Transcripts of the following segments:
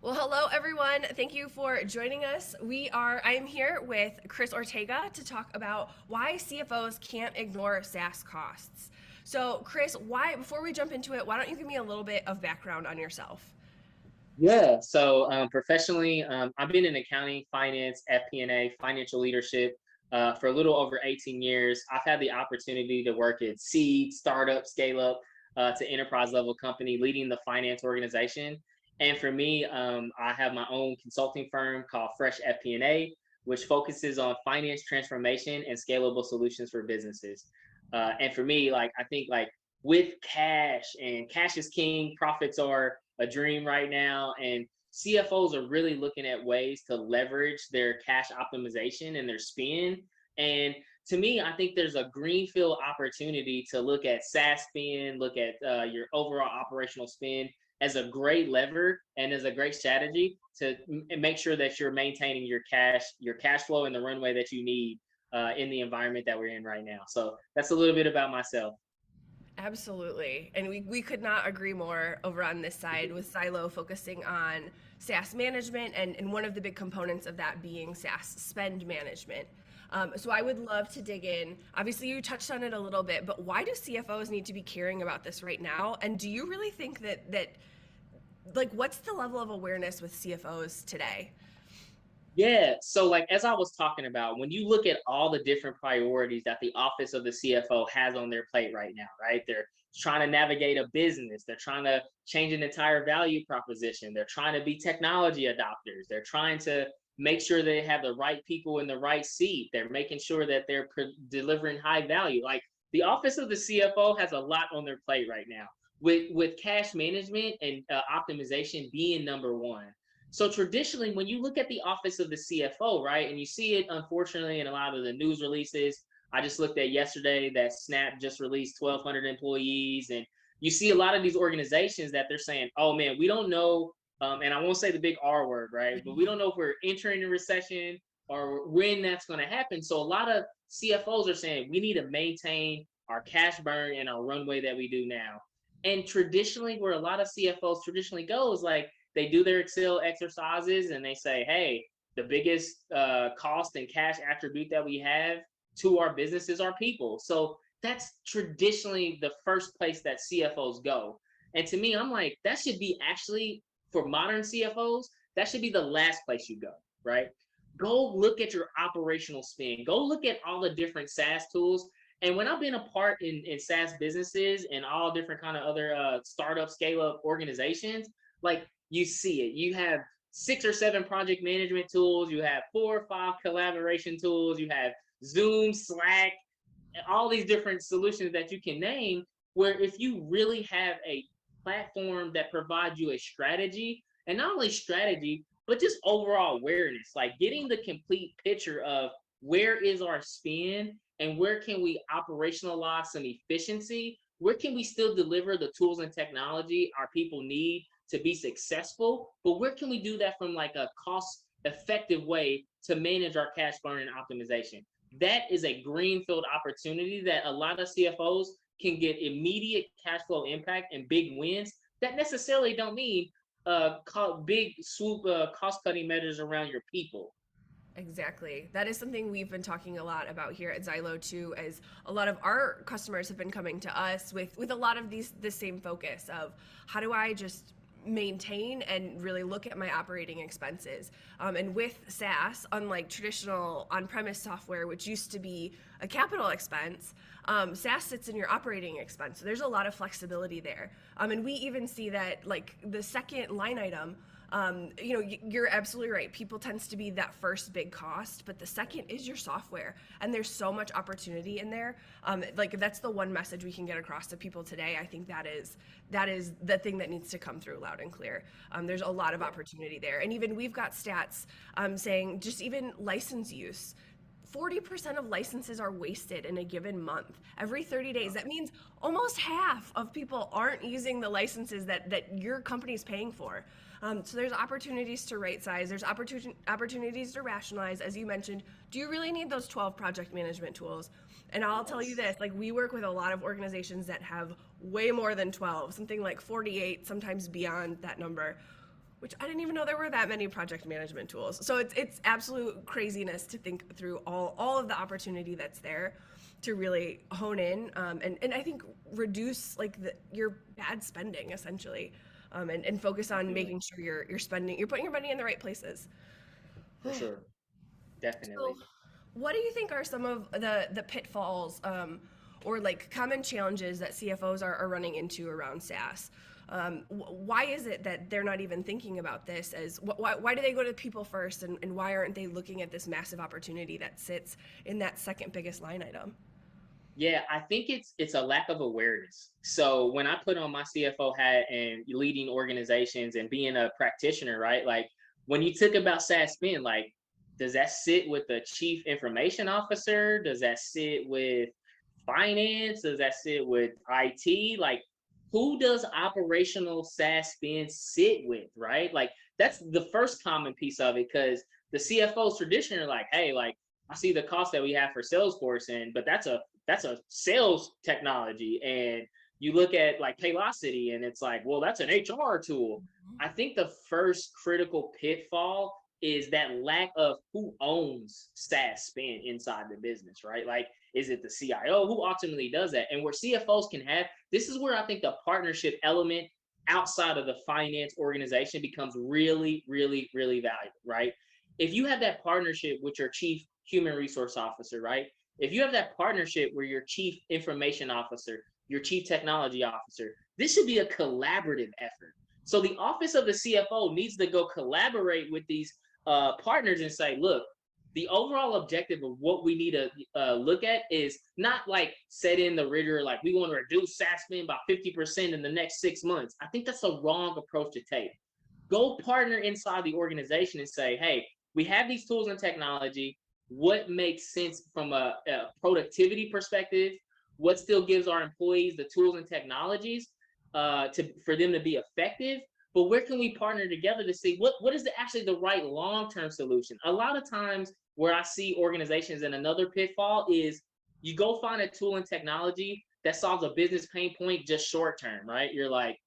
Well, hello everyone. Thank you for joining us. I am here with Chris Ortega to talk about why CFOs can't ignore SaaS costs. So, Chris, before we jump into it, why don't you give me a little bit of background on yourself? Professionally, I've been in accounting, finance, FP&A, financial leadership for a little over 18 years. I've had the opportunity to work at seed, startup, scale up to enterprise level company, leading the finance organization. And for me, I have my own consulting firm called Fresh FP&A, which focuses on finance transformation and scalable solutions for businesses. And for me, I think with cash and cash is king, profits are a dream right now. And CFOs are really looking at ways to leverage their cash optimization and their spend. And to me, I think there's a greenfield opportunity to look at SaaS spend, look at your overall operational spend as a great lever and as a great strategy to make sure that you're maintaining your cash flow and the runway that you need in the environment that we're in right now. So that's a little bit about myself. Absolutely. And we could not agree more over on this side with Zylo focusing on SaaS management and one of the big components of that being SaaS spend management. So I would love to dig in. Obviously, you touched on it a little bit, but why do CFOs need to be caring about this right now? And do you really think that what's the level of awareness with CFOs today? Yeah. So, as I was talking about, when you look at all the different priorities that the office of the CFO has on their plate right now, right? They're trying to navigate a business, they're trying to change an entire value proposition, they're trying to be technology adopters, they're trying to make sure they have the right people in the right seat, they're making sure that they're delivering high value. Like the office of the CFO has a lot on their plate right now, with cash management and optimization being number one. So traditionally, when you look at the office of the CFO, right, and you see it unfortunately in a lot of the news releases, I just looked at yesterday that Snap just released 1,200 employees, and you see a lot of these organizations that they're saying, "Oh man, we don't know," and I won't say the big R word, right, but we don't know if we're entering a recession or when that's going to happen. So a lot of CFOs are saying we need to maintain our cash burn and our runway that we do now. And traditionally, where a lot of CFOs traditionally go is like they do their Excel exercises and they say, hey, the biggest cost and cash attribute that we have to our business is our people. So that's traditionally the first place that CFOs go. And to me, I'm like, that should be actually for modern CFOs, that should be the last place you go, right? Go look at your operational spend. Go look at all the different SaaS tools. And when I've been a part in SaaS businesses and all different kind of other startup, scale up organizations, like you see it. You have 6 or 7 project management tools. You have 4 or 5 collaboration tools. You have Zoom, Slack, all these different solutions that you can name. Where if you really have a platform that provides you a strategy, and not only strategy, but just overall awareness, like getting the complete picture of where is our spend and where can we operationalize some efficiency, where can we still deliver the tools and technology our people need to be successful, but where can we do that from like a cost effective way to manage our cash burn and optimization. That is a greenfield opportunity that a lot of CFOs can get immediate cash flow impact and big wins that necessarily don't mean big swoop cost cutting measures around your people. Exactly. That is something we've been talking a lot about here at Zylo too, as a lot of our customers have been coming to us with a lot of the same focus of how do I just maintain and really look at my operating expenses. And with SaaS, unlike traditional on-premise software, which used to be a capital expense, SaaS sits in your operating expense. So there's a lot of flexibility there. And we even see that like the second line item, you're absolutely right. People tends to be that first big cost, but the second is your software, and there's so much opportunity in there. Like that's the one message we can get across to people today. I think that is the thing that needs to come through loud and clear. There's a lot of opportunity there, and even we've got stats saying just even license use. 40% of licenses are wasted in a given month. Every 30 days. That means almost half of people aren't using the licenses that your company is paying for. So there's opportunities to right size. There's opportunities to rationalize. As you mentioned, do you really need those 12 project management tools? And I'll tell you this, like we work with a lot of organizations that have way more than 12, something like 48, sometimes beyond that number. which I didn't even know there were that many project management tools. So it's absolute craziness to think through all of the opportunity that's there to really hone in, and I think reduce like your bad spending essentially, and focus on Definitely. making sure you're putting your money in the right places. For sure. So, Definitely. what do you think are some of the pitfalls, or like common challenges that CFOs are running into around SaaS? Why is it that they're not even thinking about this as why do they go to people first, and why aren't they looking at this massive opportunity that sits in that second biggest line item? Yeah, I think it's a lack of awareness. So when I put on my CFO hat and leading organizations and being a practitioner, right? Like when you talk about SaaS spend, like does that sit with the chief information officer? Does that sit with finance? Does that sit with IT? Like who does operational SaaS spend sit with, right? Like that's the first common piece of it because the CFOs traditionally are like, hey, like I see the cost that we have for Salesforce, and but that's a sales technology. And you look at like Paylocity, and it's like, well, that's an HR tool. I think the first critical pitfall is that lack of who owns SaaS spend inside the business, right? Like, is it the CIO who ultimately does that? And where CFOs can have this is where I think the partnership element outside of the finance organization becomes really, really, really valuable, right? If you have that partnership with your chief human resource officer, right? If you have that partnership where your chief information officer, your chief technology officer, this should be a collaborative effort. So the office of the CFO needs to go collaborate with these partners and say, look, the overall objective of what we need to look at is not like set in the rigor, like we want to reduce SaaS spend by 50% in the next 6 months. I think that's a wrong approach to take. Go partner inside the organization and say, hey, we have these tools and technology. What makes sense from a productivity perspective? What still gives our employees the tools and technologies for them to be effective? But where can we partner together to see what is actually the right long-term solution? A lot of times where I see organizations in another pitfall is you go find a tool and technology that solves a business pain point just short term, right? You're like,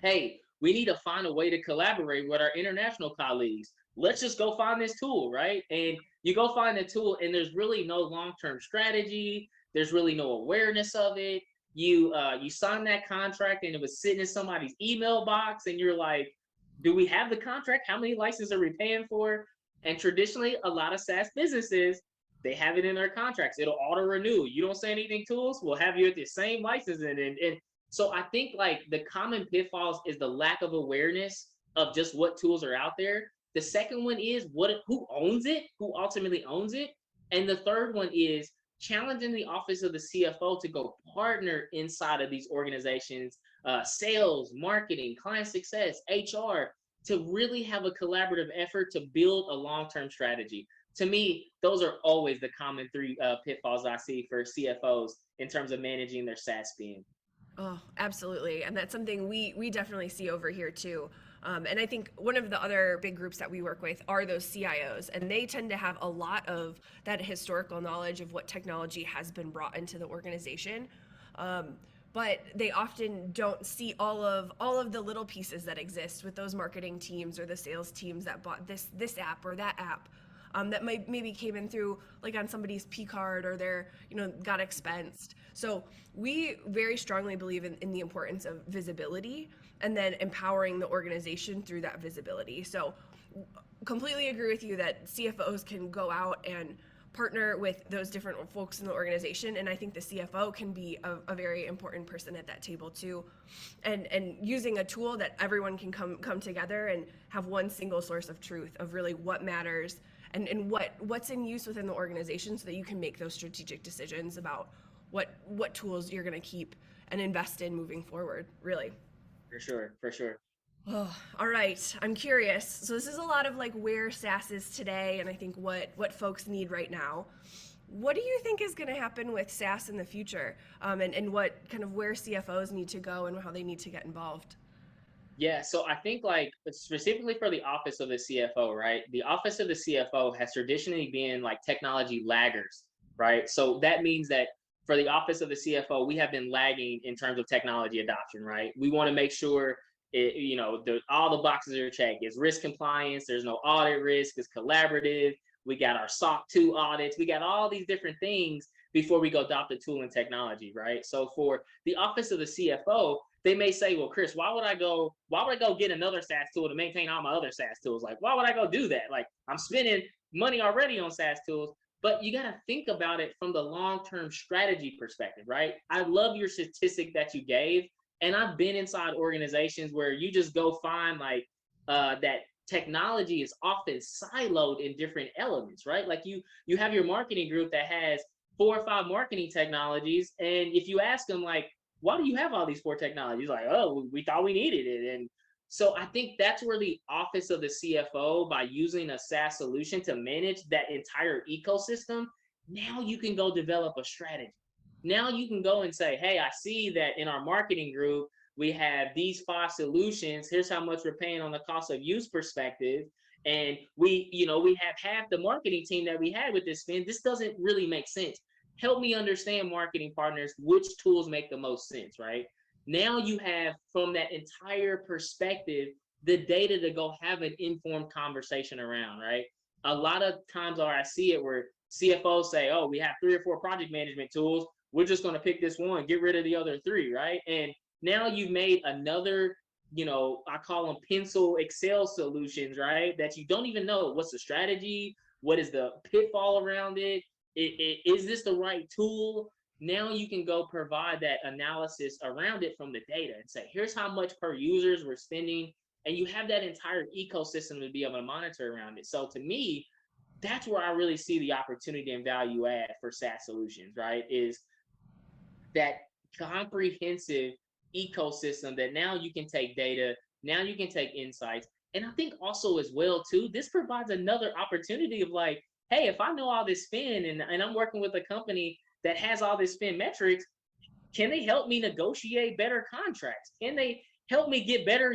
hey, we need to find a way to collaborate with our international colleagues. Let's just go find this tool, right? And you go find the tool, and there's really no long-term strategy. There's really no awareness of it. You sign that contract, and it was sitting in somebody's email box, and you're like, do we have the contract? How many licenses are we paying for? And traditionally, a lot of SaaS businesses they have it in their contracts. It'll auto renew. You don't say anything to us, we'll have you at the same license, and so I think like the common pitfalls is the lack of awareness of just what tools are out there. The second one is who owns it, who ultimately owns it. And the third one is challenging the office of the CFO to go partner inside of these organizations, sales, marketing, client success, HR, to really have a collaborative effort to build a long-term strategy. To me, those are always the common three pitfalls I see for CFOs in terms of managing their SaaS spend. Oh, absolutely. And that's something we definitely see over here too. And I think one of the other big groups that we work with are those CIOs, and they tend to have a lot of that historical knowledge of what technology has been brought into the organization. But they often don't see all of the little pieces that exist with those marketing teams or the sales teams that bought this app or that app. That might maybe came in through like on somebody's P card, or their got expensed. So we very strongly believe in the importance of visibility, and then empowering the organization through that visibility. So completely agree with you that CFOs can go out and partner with those different folks in the organization, and I think the CFO can be a very important person at that table too, and using a tool that everyone can come together and have one single source of truth of really what matters, and what's in use within the organization, so that you can make those strategic decisions about what tools you're going to keep and invest in moving forward, really. For sure, for sure. Oh, all right. I'm curious. So this is a lot of like where SaaS is today, and I think what folks need right now. What do you think is going to happen with SaaS in the future, and what kind of where CFOs need to go and how they need to get involved? Yeah, so I think like specifically for the office of the CFO, right? The office of the CFO has traditionally been like technology laggers, right? So that means that for the office of the CFO, we have been lagging in terms of technology adoption, right? We want to make sure all the boxes are checked. It's risk compliance. There's no audit risk. It's collaborative. We got our SOC 2 audits. We got all these different things before we go adopt the tool and technology, right? So for the office of the CFO, they may say, well, Chris, why would I go get another SaaS tool to maintain all my other SaaS tools? Like, why would I go do that? Like, I'm spending money already on SaaS tools. But you got to think about it from the long-term strategy perspective, right? I love your statistic that you gave. And I've been inside organizations where you just go find like that technology is often siloed in different elements, right? Like you have your marketing group that has 4 or 5 marketing technologies, and if you ask them like, why do you have all these 4 technologies? Like, oh, we thought we needed it. And so I think that's where the office of the CFO, by using a SaaS solution to manage that entire ecosystem, now you can go develop a strategy. Now you can go and say, hey, I see that in our marketing group, we have these 5 solutions. Here's how much we're paying on the cost of use perspective. And we have half the marketing team that we had with this spend. This doesn't really make sense. Help me understand, marketing partners, which tools make the most sense, right? Now you have, from that entire perspective, the data to go have an informed conversation around, right? A lot of times where I see it where CFOs say, oh, we have 3 or 4 project management tools. We're just going to pick this one, get rid of the other 3, right? And now you've made another, I call them pencil Excel solutions, right? That you don't even know what's the strategy, what is the pitfall around it, is this the right tool? Now you can go provide that analysis around it from the data and say, here's how much per users we're spending. And you have that entire ecosystem to be able to monitor around it. So to me, that's where I really see the opportunity and value add for SaaS solutions, right? Is that comprehensive ecosystem that now you can take data, now you can take insights. And I think also as well too, this provides another opportunity of like, hey, if I know all this spend and I'm working with a company that has all this spend metrics, can they help me negotiate better contracts? Can they help me get better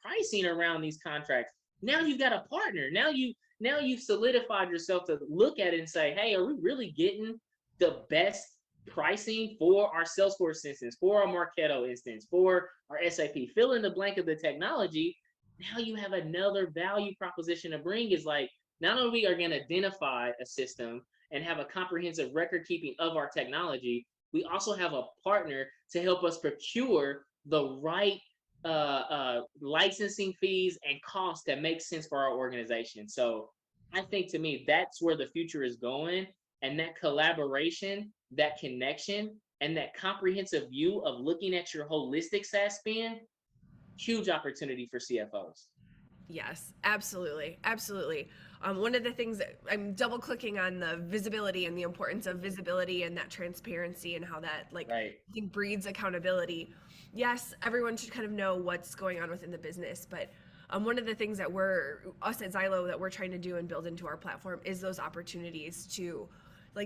pricing around these contracts? Now you've got a partner. Now you've solidified yourself to look at it and say, hey, are we really getting the best pricing for our Salesforce instance, for our Marketo instance, for our SAP? Fill in the blank of the technology. Now you have another value proposition to bring, is like, not only are we going to identify a system and have a comprehensive record keeping of our technology, we also have a partner to help us procure the right licensing fees and costs that make sense for our organization. So I think, to me, that's where the future is going. And that collaboration, that connection, and that comprehensive view of looking at your holistic SaaS spend, huge opportunity for CFOs. Yes, absolutely. Absolutely. One of the things that I'm double clicking on, the visibility and the importance of visibility and that transparency and how that Right. I think breeds accountability. Yes, everyone should kind of know what's going on within the business, but one of the things that us at Zylo, that we're trying to do and build into our platform is those opportunities to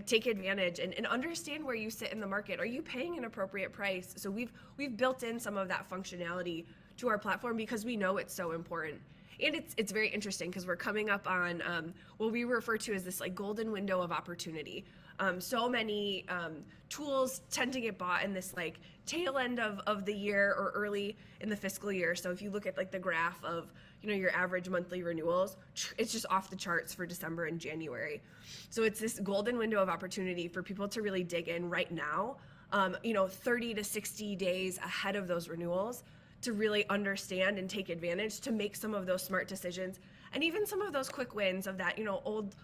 take advantage and understand where you sit in the market. Are you paying an appropriate price? So we've built in some of that functionality to our platform because we know it's so important. And it's very interesting because we're coming up on what we refer to as this golden window of opportunity. So many tools tend to get bought in this tail end of the year or early in the fiscal year. So if you look at the graph of your average monthly renewals, it's just off the charts for December and January. So it's this golden window of opportunity for people to really dig in right now, 30 to 60 days ahead of those renewals, to really understand and take advantage, to make some of those smart decisions, and even some of those quick wins of that old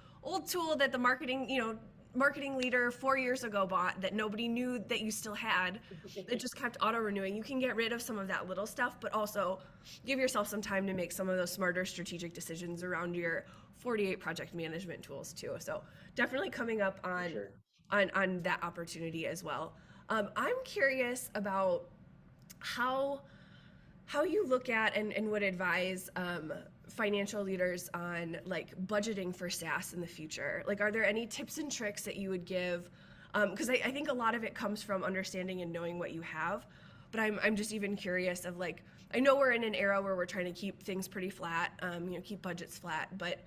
tool that the marketing leader 4 years ago bought that nobody knew that you still had, that just kept auto renewing. You can get rid of some of that little stuff, but also give yourself some time to make some of those smarter strategic decisions around your 48 project management tools too. So definitely coming up on Sure. on that opportunity as well. I'm curious about how you look at and would advise financial leaders on budgeting for SaaS in the future. Are there any tips and tricks that you would give? Because I think a lot of it comes from understanding and knowing what you have, but I'm just even curious of I know we're in an era where we're trying to keep things pretty flat, keep budgets flat, but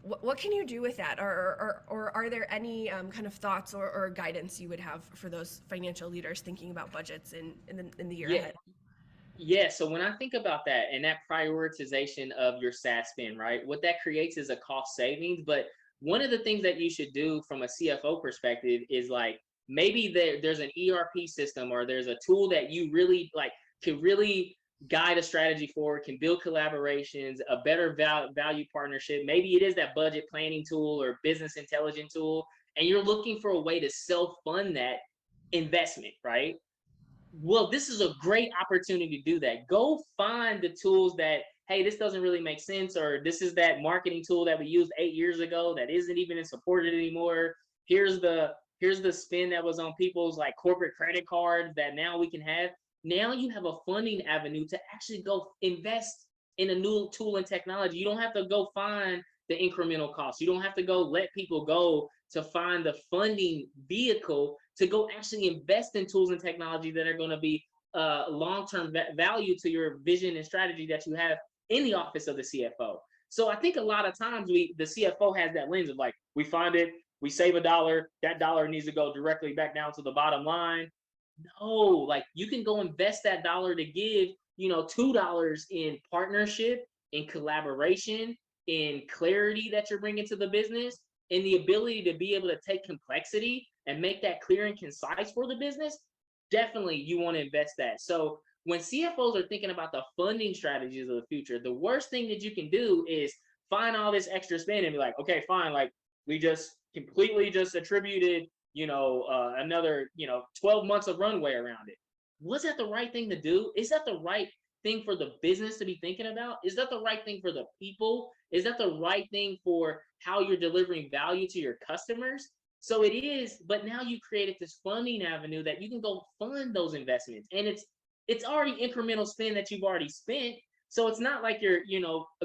what can you do with that? Or are there any kind of thoughts or guidance you would have for those financial leaders thinking about budgets in the year ahead? Yeah, so when I think about that and that prioritization of your SaaS spend, right, what that creates is a cost savings. But one of the things that you should do from a CFO perspective is like maybe there's an ERP system or there's a tool that you really like can really guide a strategy forward, can build collaborations, a better value partnership. Maybe it is that budget planning tool or business intelligence tool, and you're looking for a way to self fund that investment, right? Well, this is a great opportunity to do that. Go find the tools that, hey, this doesn't really make sense, or this is that marketing tool that we used 8 years ago that isn't even supported anymore. Here's the here's the spin that was on people's like corporate credit cards that now we can have. Now you have a funding avenue to actually go invest in a new tool and technology. You don't have to go find the incremental costs. You don't have to go let people go to find the funding vehicle to go actually invest in tools and technology that are going to be long-term value to your vision and strategy that you have in the office of the CFO. So I think a lot of times the CFO has that lens of like, we find it, we save a dollar, that dollar needs to go directly back down to the bottom line. No, like you can go invest that dollar to give, $2 in partnership, in collaboration, in clarity that you're bringing to the business, and the ability to be able to take complexity and make that clear and concise for the business. Definitely you want to invest that. So when CFOs are thinking about the funding strategies of the future, the worst thing that you can do is find all this extra spend and be like, okay, fine, like we just completely just attributed another 12 months of runway around it. Was that the right thing to do? Is that the right thing for the business to be thinking about? Is that the right thing for the people? Is that the right thing for how you're delivering value to your customers? So it is, but now you created this funding avenue that you can go fund those investments, and it's already incremental spend that you've already spent. So it's not like you're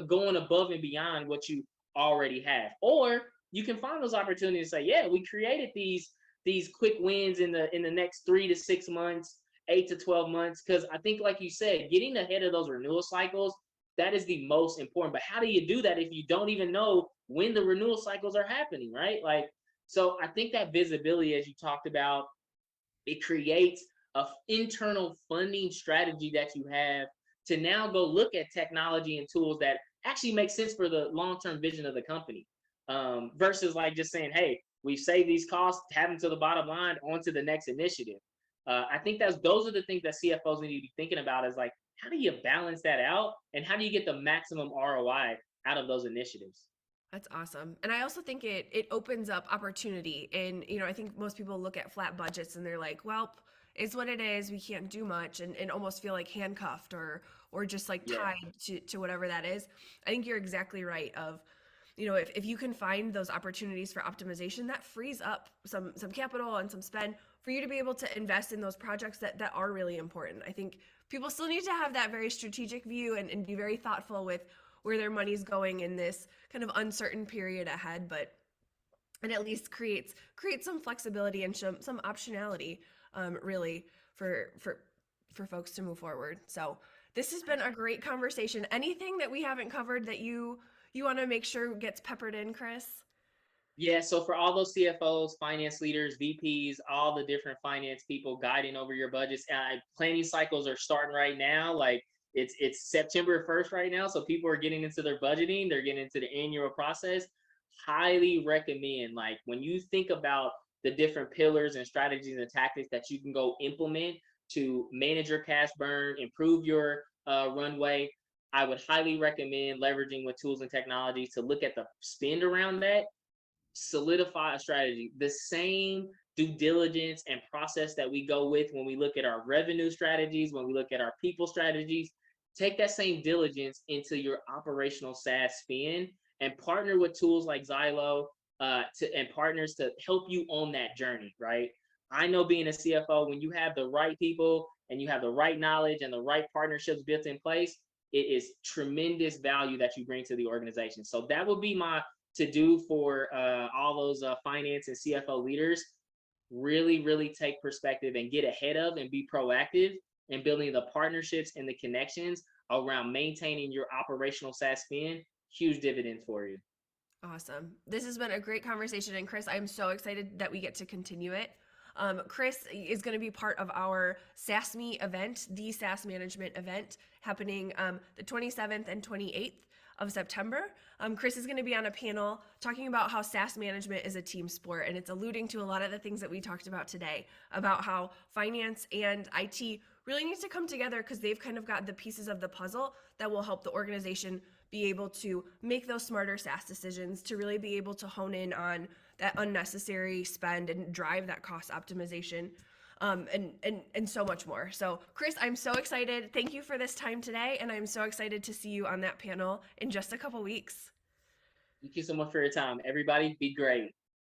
going above and beyond what you already have. Or you can find those opportunities and say, yeah, we created these quick wins in the next 3 to 6 months, 8 to 12 months. Because I think, like you said, getting ahead of those renewal cycles, that is the most important. But how do you do that if you don't even know when the renewal cycles are happening, right? Like, so I think that visibility, as you talked about, it creates a internal funding strategy that you have to now go look at technology and tools that actually make sense for the long-term vision of the company, versus like just saying, hey, we've saved these costs, have them to the bottom line, on to the next initiative. I think those are the things that CFOs need to be thinking about, is like, how do you balance that out, and how do you get the maximum ROI out of those initiatives? That's awesome. And I also think it opens up opportunity. And, I think most people look at flat budgets and they're like, well, it's what it is. We can't do much, and almost feel like handcuffed or just like Yeah. tied to whatever that is. I think you're exactly right of, if you can find those opportunities for optimization, that frees up some capital and some spend for you to be able to invest in those projects that are really important. I think people still need to have that very strategic view and be very thoughtful with where their money's going in this kind of uncertain period ahead, but it at least creates some flexibility and some optionality, really for folks to move forward. So this has been a great conversation. Anything that we haven't covered that you want to make sure gets peppered in, Chris? Yeah, so for all those CFOs, finance leaders, VPs, all the different finance people guiding over your budgets, planning cycles are starting right now. Like it's September 1st right now, so people are getting into their budgeting, they're getting into the annual process. Highly recommend, like when you think about the different pillars and strategies and tactics that you can go implement to manage your cash burn, improve your runway. I would highly recommend leveraging with tools and technologies to look at the spend around that, solidify a strategy. The same due diligence and process that we go with when we look at our revenue strategies, when we look at our people strategies, take that same diligence into your operational SaaS spend and partner with tools like Zylo, and partners to help you on that journey, right? I know being a CFO, when you have the right people and you have the right knowledge and the right partnerships built in place, it is tremendous value that you bring to the organization. So that would be my to do for all those finance and CFO leaders. Really, really take perspective and get ahead of and be proactive in building the partnerships and the connections around maintaining your operational SaaS spend. Huge dividends for you. Awesome. This has been a great conversation. And Chris, I'm so excited that we get to continue it. Chris is going to be part of our SaaS Me event, the SaaS management event, happening the 27th and 28th of September. Chris is going to be on a panel talking about how SaaS management is a team sport, and it's alluding to a lot of the things that we talked about today about how finance and IT really need to come together because they've kind of got the pieces of the puzzle that will help the organization be able to make those smarter SaaS decisions, to really be able to hone in on that unnecessary spend and drive that cost optimization, and so much more. So Chris, I'm so excited. Thank you for this time today. And I'm so excited to see you on that panel in just a couple weeks. Thank you so much for your time. Everybody be great.